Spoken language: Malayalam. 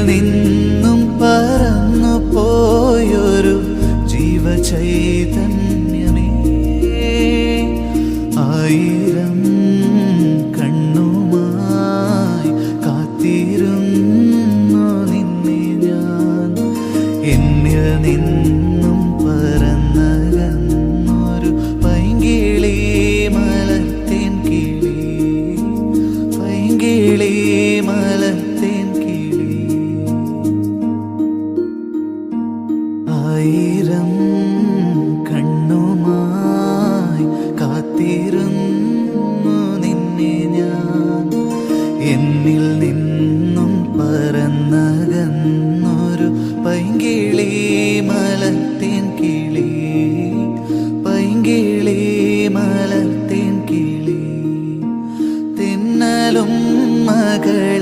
നിന്നും പറന്നു പോയൊരു ജീവചൈതന്യമേ, ആയിരം കണ്ണുമായി കാത്തിരുന്നു നിന്നെ ഞാൻ. എന്നിൽ നിന്നും പറന്നകന്നൊരു പൈങ്കിളി മലർത്തേൻ കിളി, പൈങ്കിളി മലർത്തേൻ കിളി. ആയിരം കണ്ണുമായി കാത്തിരുന്നു നിന്നെ ഞാൻ. എന്നിൽ നിന്നും പറന്നകന്നു